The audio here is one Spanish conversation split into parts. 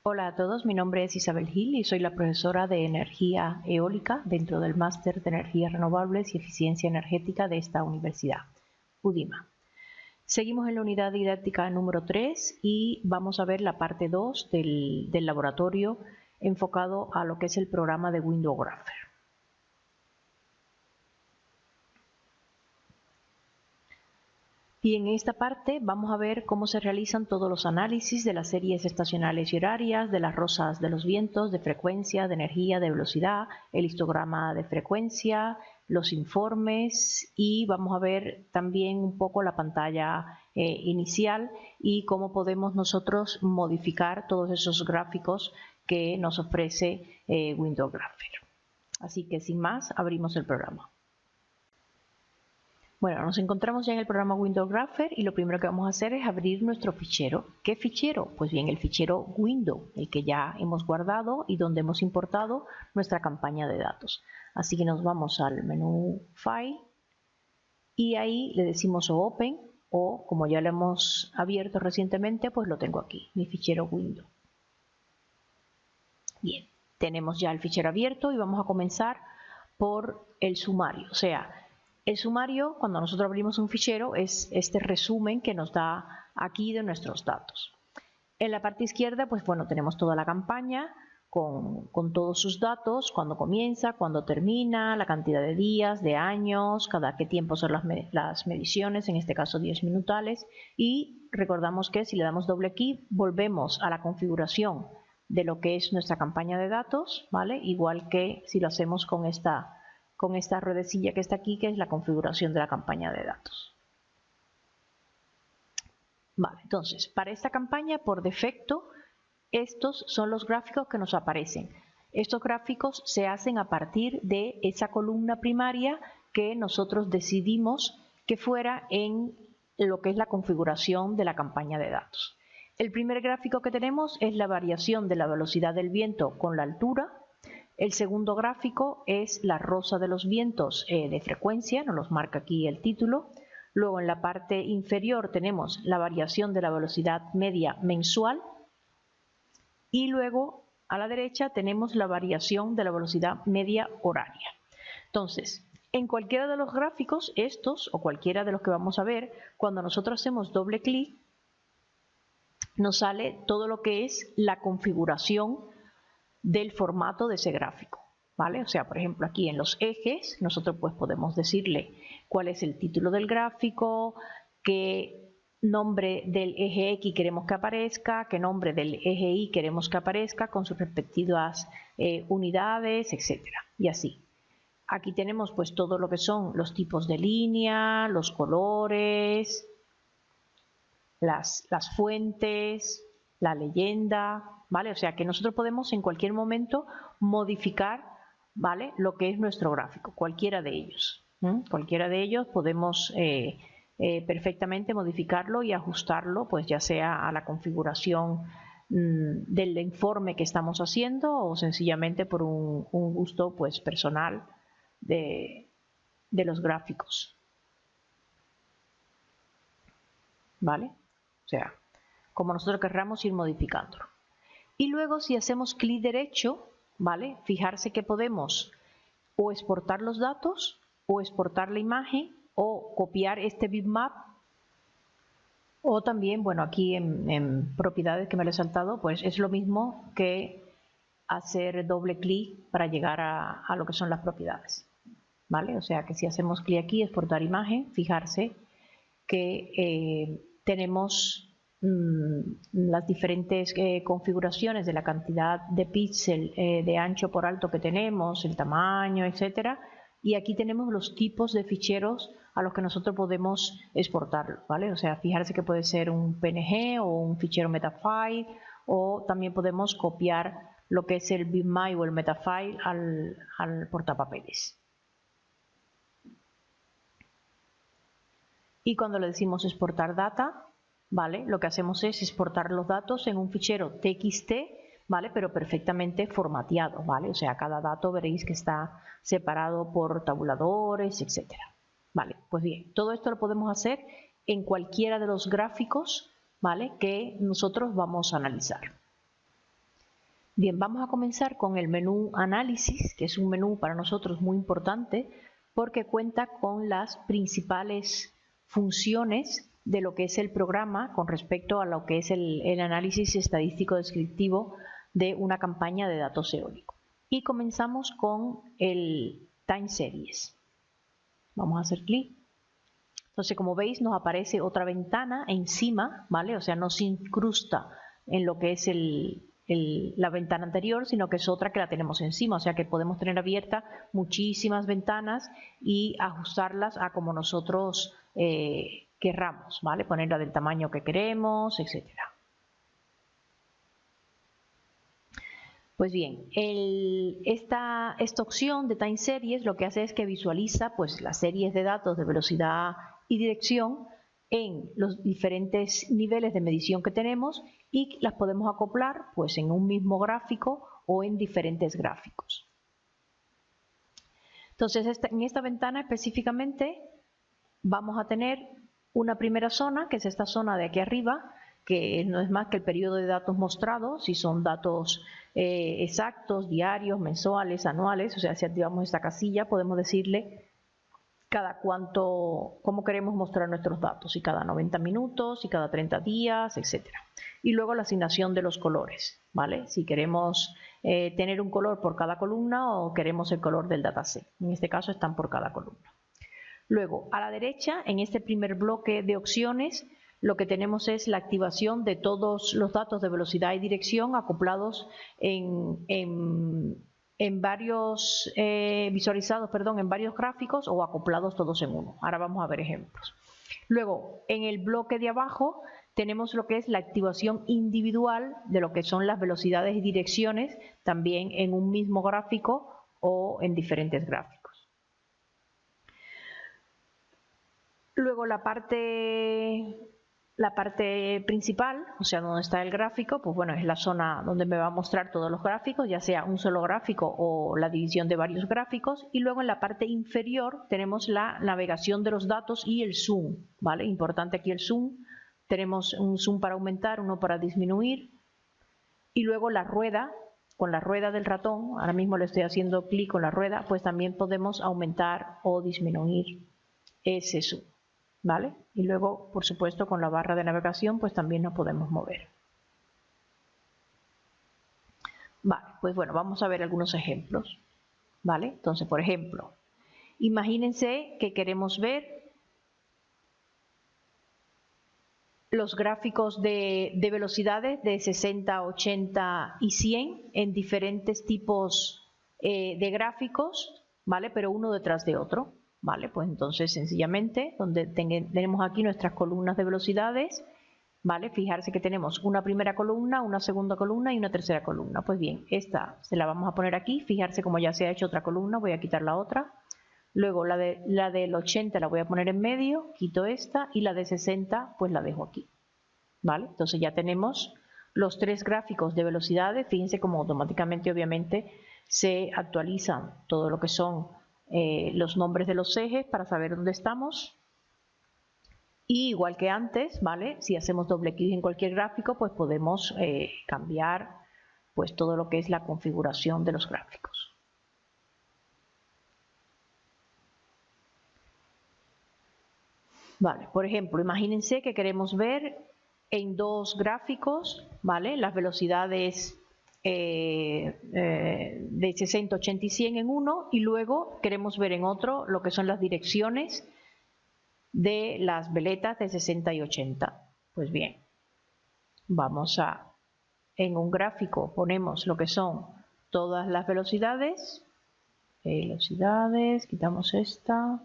Hola a todos, mi nombre es Isabel Gil y soy la profesora de Energía Eólica dentro del Máster de Energías Renovables y Eficiencia Energética de esta universidad, UDIMA. Seguimos en la unidad didáctica número 3 y vamos a ver la parte 2 del laboratorio enfocado a lo que es el programa de Windographer. Y en esta parte vamos a ver cómo se realizan todos los análisis de las series estacionales y horarias, de las rosas de los vientos, de frecuencia, de energía, de velocidad, el histograma de frecuencia, los informes y vamos a ver también un poco la pantalla inicial y cómo podemos nosotros modificar todos esos gráficos que nos ofrece Windographer. Así que sin más, abrimos el programa. Bueno, nos encontramos ya en el programa Windographer y lo primero que vamos a hacer es abrir nuestro fichero. ¿Qué fichero? Pues bien, el fichero Window, el que ya hemos guardado y donde hemos importado nuestra campaña de datos. Así que nos vamos al menú File y ahí le decimos Open o como ya lo hemos abierto recientemente, pues lo tengo aquí, mi fichero Window. Bien, tenemos ya el fichero abierto y vamos a comenzar por el sumario, o sea, el sumario, cuando nosotros abrimos un fichero, es este resumen que nos da aquí de nuestros datos. En la parte izquierda, pues bueno, tenemos toda la campaña con todos sus datos, cuándo comienza, cuándo termina, la cantidad de días, de años, cada qué tiempo son las mediciones, en este caso 10 minutales. Y recordamos que si le damos doble clic, volvemos a la configuración de lo que es nuestra campaña de datos, ¿vale? Igual que si lo hacemos con esta ruedecilla que está aquí, que es la configuración de la campaña de datos. Vale, entonces, para esta campaña, por defecto, estos son los gráficos que nos aparecen. Estos gráficos se hacen a partir de esa columna primaria que nosotros decidimos que fuera en lo que es la configuración de la campaña de datos. El primer gráfico que tenemos es la variación de la velocidad del viento con la altura. El segundo gráfico es la rosa de los vientos de frecuencia, nos los marca aquí el título. Luego en la parte inferior tenemos la variación de la velocidad media mensual. Y luego a la derecha tenemos la variación de la velocidad media horaria. Entonces, en cualquiera de los gráficos, estos o cualquiera de los que vamos a ver, cuando nosotros hacemos doble clic, nos sale todo lo que es la configuración del formato de ese gráfico, ¿vale? O sea, por ejemplo, aquí en los ejes, nosotros pues podemos decirle cuál es el título del gráfico, qué nombre del eje X queremos que aparezca, qué nombre del eje Y queremos que aparezca con sus respectivas unidades, etcétera, y así. Aquí tenemos pues todo lo que son los tipos de línea, los colores, las fuentes, la leyenda, ¿vale? O sea que nosotros podemos en cualquier momento modificar, ¿vale? Lo que es nuestro gráfico, cualquiera de ellos. Cualquiera de ellos podemos perfectamente modificarlo y ajustarlo, pues ya sea a la configuración del informe que estamos haciendo o sencillamente por un gusto pues personal de los gráficos. ¿Vale? O sea, como nosotros querramos ir modificándolo. Y luego si hacemos clic derecho, ¿vale? Fijarse que podemos o exportar los datos, o exportar la imagen, o copiar este bitmap, o también, bueno, aquí en propiedades que me lo he saltado, pues es lo mismo que hacer doble clic para llegar a lo que son las propiedades, ¿vale? O sea que si hacemos clic aquí, exportar imagen, fijarse que tenemos las diferentes configuraciones de la cantidad de píxel de ancho por alto que tenemos, el tamaño, etcétera, y aquí tenemos los tipos de ficheros a los que nosotros podemos exportarlo, ¿vale? O sea, fijarse que puede ser un PNG o un fichero metafile, o también podemos copiar lo que es el bitmap o el metafile al portapapeles. Y cuando le decimos exportar data, ¿vale? Lo que hacemos es exportar los datos en un fichero TXT, ¿vale? Pero perfectamente formateado, ¿vale? O sea, cada dato veréis que está separado por tabuladores, etcétera. Vale, pues bien, todo esto lo podemos hacer en cualquiera de los gráficos, ¿vale? Que nosotros vamos a analizar. Bien, vamos a comenzar con el menú Análisis, que es un menú para nosotros muy importante porque cuenta con las principales funciones de lo que es el programa con respecto a lo que es el análisis estadístico descriptivo de una campaña de datos eólicos. Y comenzamos con el Time Series. Vamos a hacer clic. Entonces, como veis, nos aparece otra ventana encima, ¿vale? O sea, no se incrusta en lo que es la ventana anterior, sino que es otra que la tenemos encima, o sea que podemos tener abierta muchísimas ventanas y ajustarlas a como nosotros querramos, ¿vale? Ponerla del tamaño que queremos, etcétera. Pues bien, esta opción de Time Series lo que hace es que visualiza pues, las series de datos de velocidad y dirección en los diferentes niveles de medición que tenemos y las podemos acoplar pues, en un mismo gráfico o en diferentes gráficos. Entonces, en esta ventana específicamente vamos a tener una primera zona, que es esta zona de aquí arriba, que no es más que el periodo de datos mostrados, si son datos exactos, diarios, mensuales, anuales, o sea, si activamos esta casilla podemos decirle cada cuánto, cómo queremos mostrar nuestros datos, si cada 90 minutos, si cada 30 días, etcétera. Y luego la asignación de los colores, ¿vale? Si queremos tener un color por cada columna o queremos el color del dataset. En este caso están por cada columna. Luego, a la derecha, en este primer bloque de opciones, lo que tenemos es la activación de todos los datos de velocidad y dirección acoplados en varios visualizados, perdón, en varios gráficos o acoplados todos en uno. Ahora vamos a ver ejemplos. Luego, en el bloque de abajo tenemos lo que es la activación individual de lo que son las velocidades y direcciones, también en un mismo gráfico o en diferentes gráficos. Luego la parte principal, o sea, donde está el gráfico, pues bueno, es la zona donde me va a mostrar todos los gráficos, ya sea un solo gráfico o la división de varios gráficos. Y luego en la parte inferior tenemos la navegación de los datos y el zoom, ¿vale? Importante aquí el zoom. Tenemos un zoom para aumentar, uno para disminuir. Y luego la rueda, con la rueda del ratón, ahora mismo le estoy haciendo clic con la rueda, pues también podemos aumentar o disminuir ese zoom. ¿Vale? Y luego, por supuesto, con la barra de navegación, pues también nos podemos mover. Vale, pues bueno, vamos a ver algunos ejemplos. ¿Vale? Entonces, por ejemplo, imagínense que queremos ver los gráficos de velocidades de 60, 80 y 100 en diferentes tipos de gráficos, ¿vale? Pero uno detrás de otro. Vale, pues entonces sencillamente donde tenemos aquí nuestras columnas de velocidades, vale, fijarse que tenemos una primera columna, una segunda columna y una tercera columna. Pues bien, esta se la vamos a poner aquí, fijarse como ya se ha hecho otra columna, voy a quitar la otra. Luego la del 80 la voy a poner en medio, quito esta y la de 60 pues la dejo aquí. Vale, entonces ya tenemos los tres gráficos de velocidades, fíjense cómo automáticamente obviamente se actualizan todo lo que son los nombres de los ejes para saber dónde estamos. Y igual que antes, ¿vale? Si hacemos doble clic en cualquier gráfico, pues podemos cambiar pues todo lo que es la configuración de los gráficos. Vale, por ejemplo, imagínense que queremos ver en dos gráficos, ¿vale? Las velocidades de 60, 80 y 100 en uno, y luego queremos ver en otro lo que son las direcciones de las veletas de 60 y 80. Pues bien, vamos en un gráfico ponemos lo que son todas las velocidades, quitamos esta,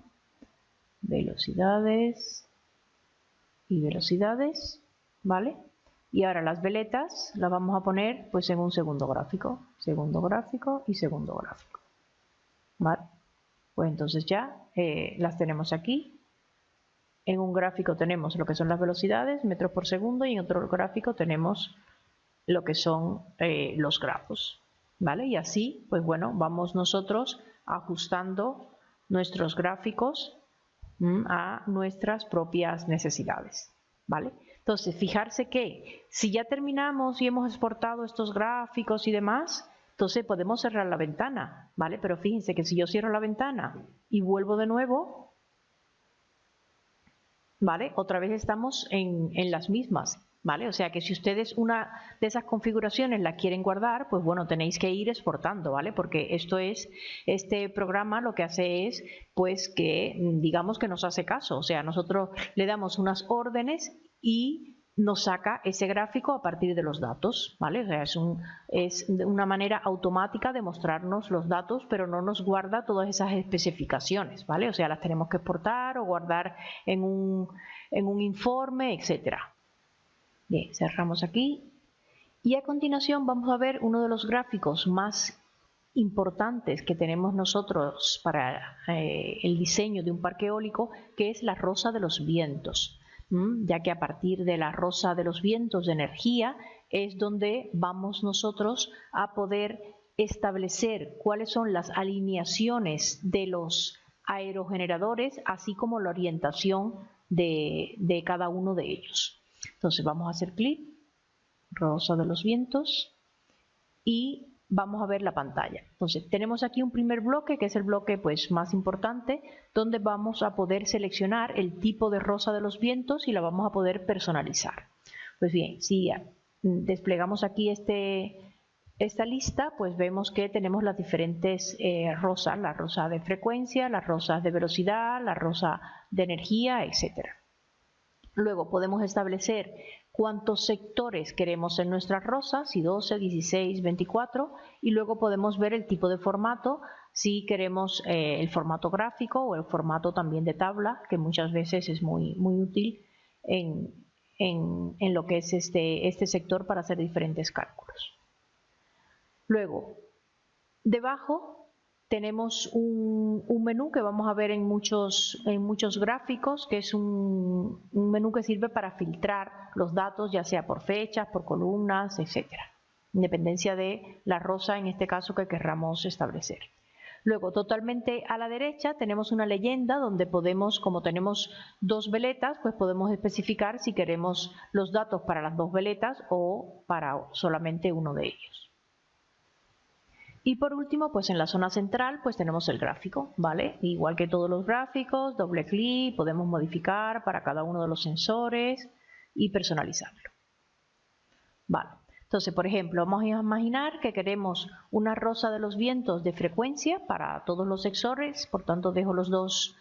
velocidades y velocidades, ¿vale? Y ahora las veletas las vamos a poner pues en un segundo gráfico y segundo gráfico. ¿Vale? Pues entonces ya las tenemos aquí. En un gráfico tenemos lo que son las velocidades, metros por segundo, y en otro gráfico tenemos lo que son los grados. ¿Vale? Y así, pues bueno, vamos nosotros ajustando nuestros gráficos a nuestras propias necesidades. ¿Vale? Entonces, fijarse que si ya terminamos y hemos exportado estos gráficos y demás, entonces podemos cerrar la ventana, ¿vale? Pero fíjense que si yo cierro la ventana y vuelvo de nuevo, ¿vale? Otra vez estamos en las mismas, ¿vale? O sea que si ustedes una de esas configuraciones la quieren guardar, pues bueno, tenéis que ir exportando, ¿vale? Porque este programa lo que hace es, pues que digamos que nos hace caso, o sea, nosotros le damos unas órdenes y nos saca ese gráfico a partir de los datos, ¿vale? O sea, es una manera automática de mostrarnos los datos, pero no nos guarda todas esas especificaciones, ¿vale? O sea, las tenemos que exportar o guardar en un informe, etcétera. Bien, cerramos aquí. Y a continuación vamos a ver uno de los gráficos más importantes que tenemos nosotros para el diseño de un parque eólico, que es la rosa de los vientos. Ya que a partir de la rosa de los vientos de energía es donde vamos nosotros a poder establecer cuáles son las alineaciones de los aerogeneradores, así como la orientación de cada uno de ellos. Entonces vamos a hacer clic, rosa de los vientos, y vamos a ver la pantalla. Entonces tenemos aquí un primer bloque, que es el bloque pues más importante, donde vamos a poder seleccionar el tipo de rosa de los vientos y la vamos a poder personalizar. Pues bien, si desplegamos aquí esta lista, pues vemos que tenemos las diferentes rosas, la rosa de frecuencia, las rosas de velocidad, la rosa de energía, etcétera. Luego podemos establecer cuántos sectores queremos en nuestras rosas, si 12, 16, 24, y luego podemos ver el tipo de formato, si queremos el formato gráfico o el formato también de tabla, que muchas veces es muy útil en lo que es este sector para hacer diferentes cálculos. Luego, debajo tenemos un menú que vamos a ver en muchos gráficos, que es un menú que sirve para filtrar los datos, ya sea por fechas, por columnas, etcétera, en dependencia de la rosa, en este caso, que querramos establecer. Luego, totalmente a la derecha, tenemos una leyenda donde podemos, como tenemos dos veletas, pues podemos especificar si queremos los datos para las dos veletas o para solamente uno de ellos. Y por último, pues en la zona central, pues tenemos el gráfico, ¿vale? Igual que todos los gráficos, doble clic, podemos modificar para cada uno de los sensores y personalizarlo. Vale. Entonces, por ejemplo, vamos a imaginar que queremos una rosa de los vientos de frecuencia para todos los sensores, por tanto dejo los dos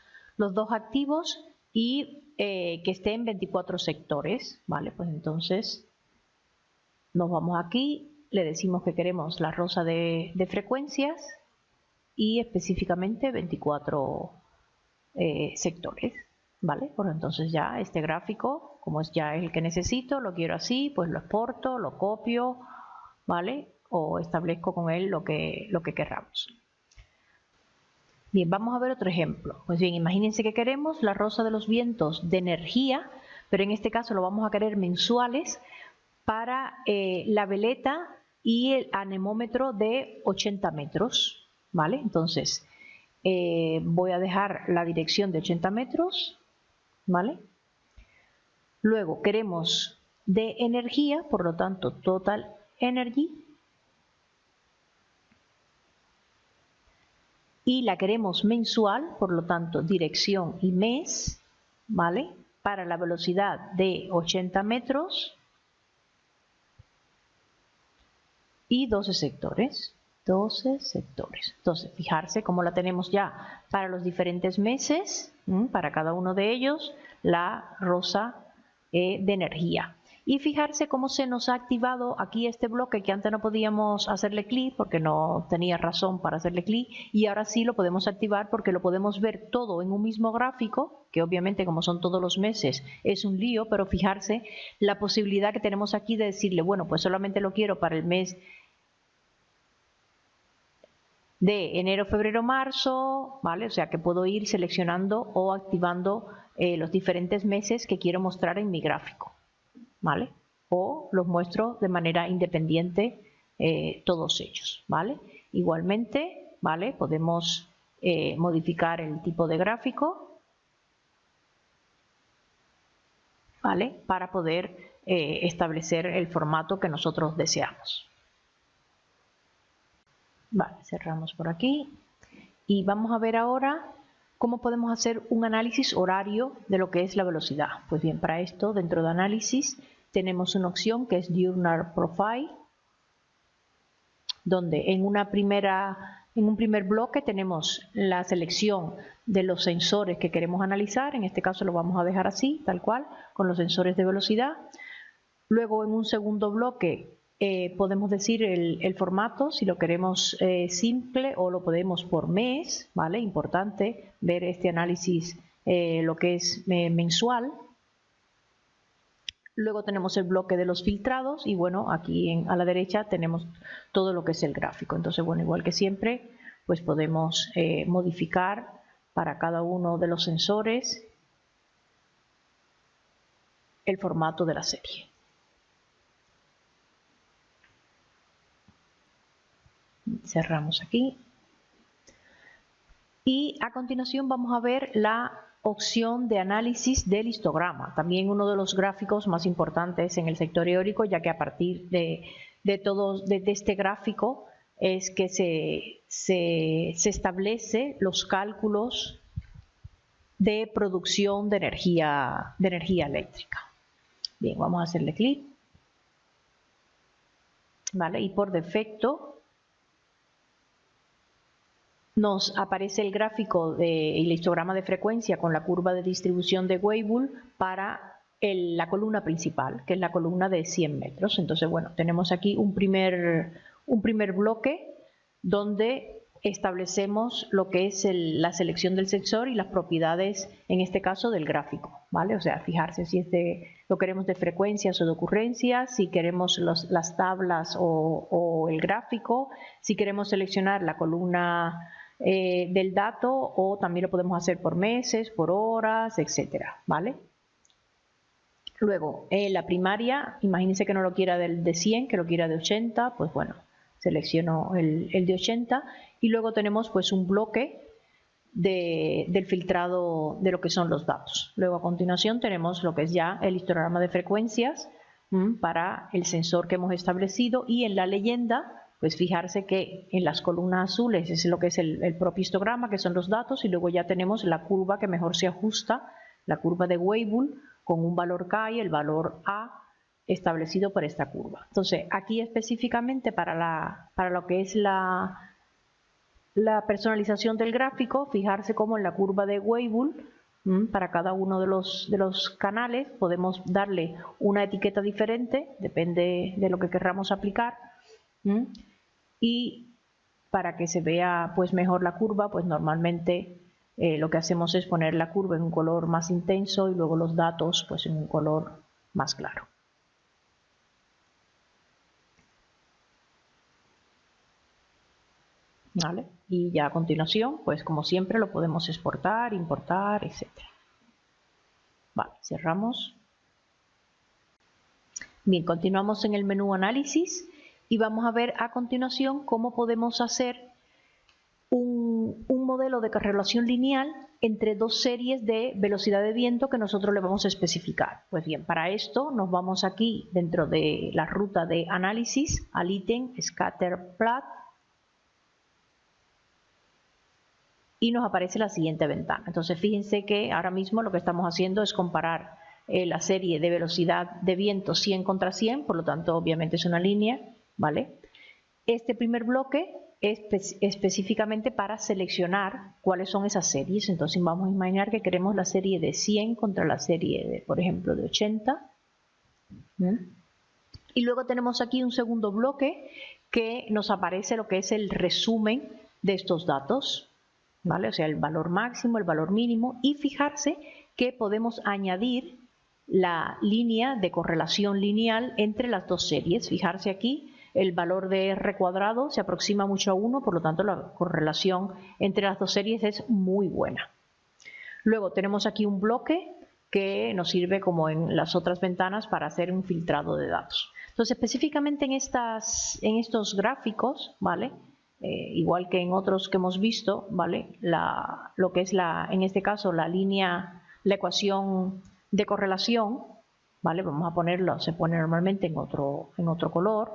activos y que esté en 24 sectores, ¿vale? Pues entonces nos vamos aquí. Le decimos que queremos la rosa de frecuencias y específicamente 24 sectores, ¿vale? Pues entonces ya este gráfico, como es ya el que necesito, lo quiero así, pues lo exporto, lo copio, ¿vale? O establezco con él lo que queramos. Bien, vamos a ver otro ejemplo. Pues bien, imagínense que queremos la rosa de los vientos de energía, pero en este caso lo vamos a querer mensuales para la veleta y el anemómetro de 80 metros, ¿vale? Entonces, voy a dejar la dirección de 80 metros, ¿vale? Luego queremos de energía, por lo tanto, Total Energy. Y la queremos mensual, por lo tanto, dirección y mes, ¿vale? Para la velocidad de 80 metros. Y 12 sectores. 12 sectores. Entonces, fijarse cómo la tenemos ya para los diferentes meses, para cada uno de ellos, la rosa de energía. Y fijarse cómo se nos ha activado aquí este bloque que antes no podíamos hacerle clic porque no tenía razón para hacerle clic, y ahora sí lo podemos activar porque lo podemos ver todo en un mismo gráfico, que obviamente como son todos los meses es un lío, pero fijarse la posibilidad que tenemos aquí de decirle, bueno, pues solamente lo quiero para el mes de enero, febrero, marzo, ¿vale? O sea que puedo ir seleccionando o activando los diferentes meses que quiero mostrar en mi gráfico, ¿vale? O los muestro de manera independiente todos ellos, ¿vale? Igualmente, ¿vale? Podemos modificar el tipo de gráfico. ¿vale? Para poder establecer el formato que nosotros deseamos. Vale, cerramos por aquí y vamos a ver ahora cómo podemos hacer un análisis horario de lo que es la velocidad. Pues bien, para esto, dentro de análisis, tenemos una opción que es Diurnal Profile, donde en un primer bloque tenemos la selección de los sensores que queremos analizar. En este caso lo vamos a dejar así, tal cual, con los sensores de velocidad. Luego, en un segundo bloque, podemos decir el formato, si lo queremos simple o lo podemos por mes, ¿vale? Importante ver este análisis, lo que es mensual. Luego tenemos el bloque de los filtrados y bueno, aquí a la derecha tenemos todo lo que es el gráfico. Entonces, bueno, igual que siempre, pues podemos modificar para cada uno de los sensores el formato de la serie. Cerramos aquí. Y a continuación vamos a ver la opción de análisis del histograma, también uno de los gráficos más importantes en el sector eólico, ya que a partir de este gráfico es que se establece los cálculos de producción de energía eléctrica. Bien, vamos a hacerle clic, ¿vale? Y por defecto nos aparece el gráfico el histograma de frecuencia con la curva de distribución de Weibull para la columna principal, que es la columna de 100 metros. Entonces, bueno, tenemos aquí un primer bloque donde establecemos lo que es la selección del sensor y las propiedades, en este caso, del gráfico, ¿vale? O sea, fijarse si lo queremos de frecuencias o de ocurrencias, si queremos las tablas o el gráfico, si queremos seleccionar la columna del dato, o también lo podemos hacer por meses, por horas, etcétera, ¿vale? Luego, la primaria, imagínense que no lo quiera de 100, que lo quiera de 80, pues bueno, selecciono el de 80 y luego tenemos pues un bloque del filtrado de lo que son los datos. Luego a continuación tenemos lo que es ya el histograma de frecuencias para el sensor que hemos establecido, y en la leyenda pues fijarse que en las columnas azules es lo que es el propio histograma, que son los datos, y luego ya tenemos la curva que mejor se ajusta, la curva de Weibull, con un valor K y el valor A establecido por esta curva. Entonces, aquí específicamente para lo que es la personalización del gráfico, fijarse cómo en la curva de Weibull, para cada uno de los canales, podemos darle una etiqueta diferente, depende de lo que querramos aplicar. Y para que se vea pues mejor la curva, pues normalmente lo que hacemos es poner la curva en un color más intenso y luego los datos pues en un color más claro. ¿Vale? Y ya a continuación, pues como siempre lo podemos exportar, importar, etc. Vale, cerramos. Bien, continuamos en el menú análisis y vamos a ver a continuación cómo podemos hacer un modelo de correlación lineal entre dos series de velocidad de viento que nosotros le vamos a especificar. Pues bien, para esto nos vamos aquí dentro de la ruta de análisis al ítem Scatter Plot y nos aparece la siguiente ventana. Entonces fíjense que ahora mismo lo que estamos haciendo es comparar la serie de velocidad de viento 100 contra 100, por lo tanto obviamente es una línea, ¿vale? Este primer bloque es específicamente para seleccionar cuáles son esas series. Entonces vamos a imaginar que queremos la serie de 100 contra la serie de, por ejemplo, de 80. Y luego tenemos aquí un segundo bloque que nos aparece lo que es el resumen de estos datos, ¿vale? O sea, el valor máximo, el valor mínimo, y fijarse que podemos añadir la línea de correlación lineal entre las dos series. Fijarse aquí, el valor de R cuadrado se aproxima mucho a 1, por lo tanto la correlación entre las dos series es muy buena. Luego tenemos aquí un bloque que nos sirve como en las otras ventanas para hacer un filtrado de datos. Entonces específicamente en estos gráficos, ¿vale? Igual que en otros que hemos visto, ¿vale? Lo que es en este caso la ecuación de correlación, ¿vale? Vamos a ponerlo, se pone normalmente en otro color.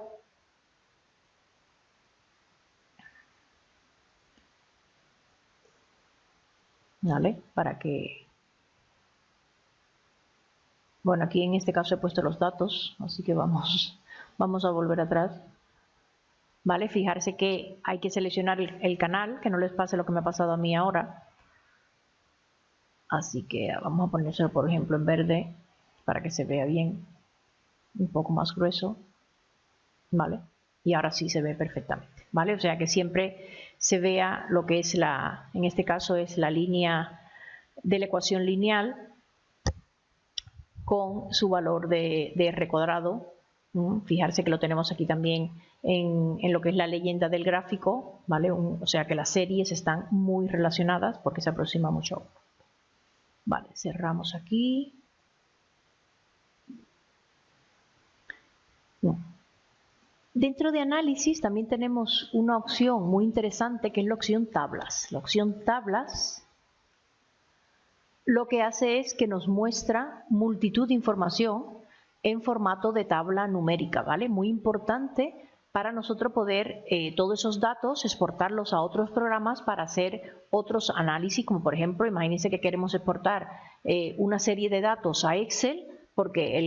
¿Vale? Para que... Bueno, aquí en este caso he puesto los datos, así que vamos a volver atrás. ¿Vale? Fijarse que hay que seleccionar el canal, que no les pase lo que me ha pasado a mí ahora. Así que vamos a ponérselo, por ejemplo, en verde, para que se vea bien, un poco más grueso. ¿Vale? Y ahora sí se ve perfectamente, ¿vale? O sea que siempre se vea lo que es en este caso es la línea de la ecuación lineal con su valor de R cuadrado. Fijarse que lo tenemos aquí también en lo que es la leyenda del gráfico, ¿vale? O sea que las series están muy relacionadas porque se aproxima mucho. Vale, cerramos aquí. Dentro de análisis también tenemos una opción muy interesante que es la opción tablas. La opción tablas lo que hace es que nos muestra multitud de información en formato de tabla numérica, ¿vale? Muy importante para nosotros poder todos esos datos exportarlos a otros programas para hacer otros análisis, como por ejemplo, imagínense que queremos exportar una serie de datos a Excel, porque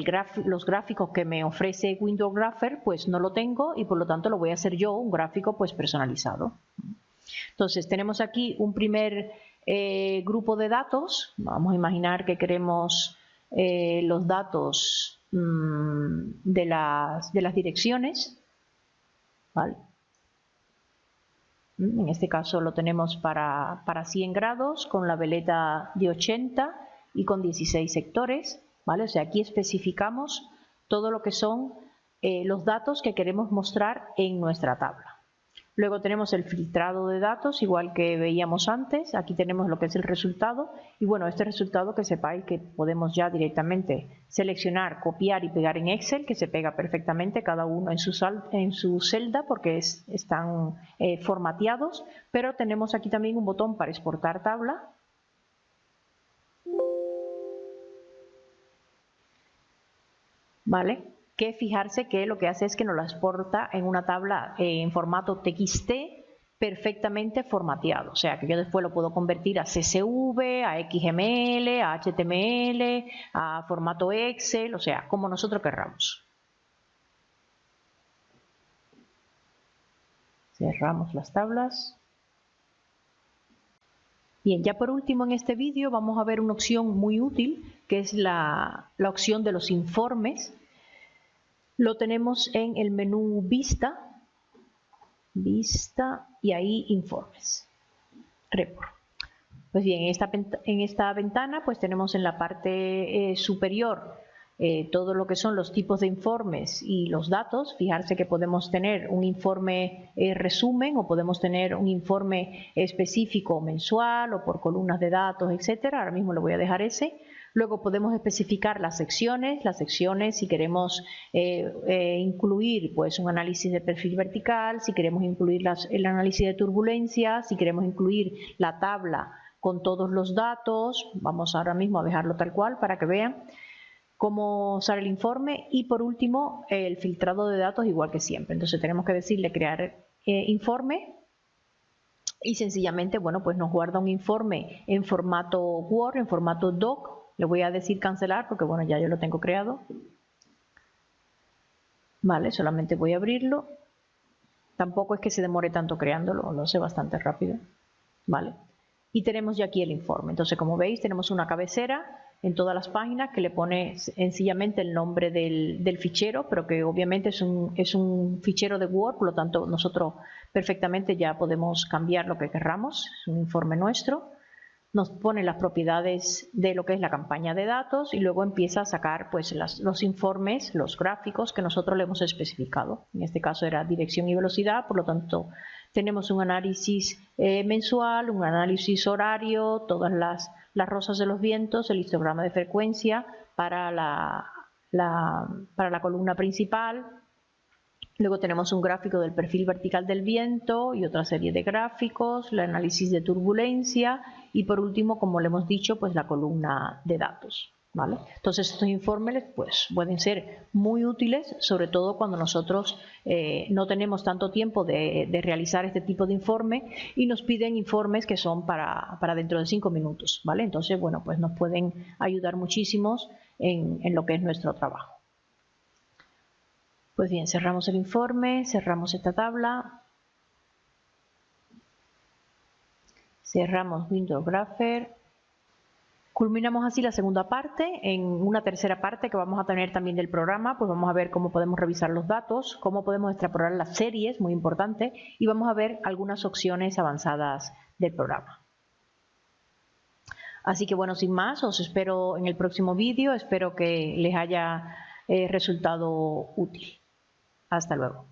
los gráficos que me ofrece Windows Grapher pues no lo tengo y por lo tanto lo voy a hacer yo, un gráfico pues personalizado. Entonces tenemos aquí un primer grupo de datos. Vamos a imaginar que queremos los datos de las direcciones, ¿vale? En este caso lo tenemos para 100 grados con la veleta de 80 y con 16 sectores, ¿vale? O sea, aquí especificamos todo lo que son los datos que queremos mostrar en nuestra tabla. Luego tenemos el filtrado de datos, igual que veíamos antes. Aquí tenemos lo que es el resultado. Y bueno, este resultado que sepáis que podemos ya directamente seleccionar, copiar y pegar en Excel, que se pega perfectamente cada uno en su celda porque están formateados. Pero tenemos aquí también un botón para exportar tabla. ¿Vale? Que fijarse que lo que hace es que nos la exporta en una tabla en formato TXT perfectamente formateado. O sea que yo después lo puedo convertir a CSV, a XML, a HTML, a formato Excel, o sea, como nosotros querramos. Cerramos las tablas. Bien, ya por último en este vídeo vamos a ver una opción muy útil, que es la opción de los informes. Lo tenemos en el menú Vista y ahí Informes, Report. Pues bien, en esta ventana pues tenemos en la parte superior todo lo que son los tipos de informes y los datos. Fijarse que podemos tener un informe resumen o podemos tener un informe específico mensual o por columnas de datos, etcétera. Ahora mismo le voy a dejar ese. Luego podemos especificar las secciones si queremos incluir pues un análisis de perfil vertical, si queremos incluir el análisis de turbulencia, si queremos incluir la tabla con todos los datos. Vamos ahora mismo a dejarlo tal cual para que vean cómo sale el informe. Y por último el filtrado de datos igual que siempre. Entonces tenemos que decirle crear informe. Y sencillamente, bueno, pues nos guarda un informe en formato Word, en formato Doc. Le voy a decir cancelar porque, bueno, ya yo lo tengo creado. Vale, solamente voy a abrirlo. Tampoco es que se demore tanto creándolo, lo hace bastante rápido. Vale. Y tenemos ya aquí el informe. Entonces, como veis, tenemos una cabecera en todas las páginas que le pone sencillamente el nombre del fichero, pero que obviamente es un fichero de Word, por lo tanto nosotros perfectamente ya podemos cambiar lo que querramos. Es un informe nuestro. Nos pone las propiedades de lo que es la campaña de datos y luego empieza a sacar pues los informes, los gráficos que nosotros le hemos especificado. En este caso era dirección y velocidad, por lo tanto tenemos un análisis mensual, un análisis horario, todas las rosas de los vientos, el histograma de frecuencia para la columna principal. Luego tenemos un gráfico del perfil vertical del viento y otra serie de gráficos, el análisis de turbulencia y por último, como le hemos dicho, pues la columna de datos. ¿vale? Entonces estos informes pues, pueden ser muy útiles, sobre todo cuando nosotros no tenemos tanto tiempo de realizar este tipo de informe y nos piden informes que son para dentro de 5 minutos, ¿vale? Entonces, bueno, pues nos pueden ayudar muchísimo en lo que es nuestro trabajo. Pues bien, cerramos el informe, cerramos esta tabla, cerramos Windows Grapher. Culminamos así la segunda parte. En una tercera parte que vamos a tener también del programa, pues vamos a ver cómo podemos revisar los datos, cómo podemos extrapolar las series, muy importante, y vamos a ver algunas opciones avanzadas del programa. Así que bueno, sin más, os espero en el próximo vídeo, espero que les haya resultado útil. Hasta luego.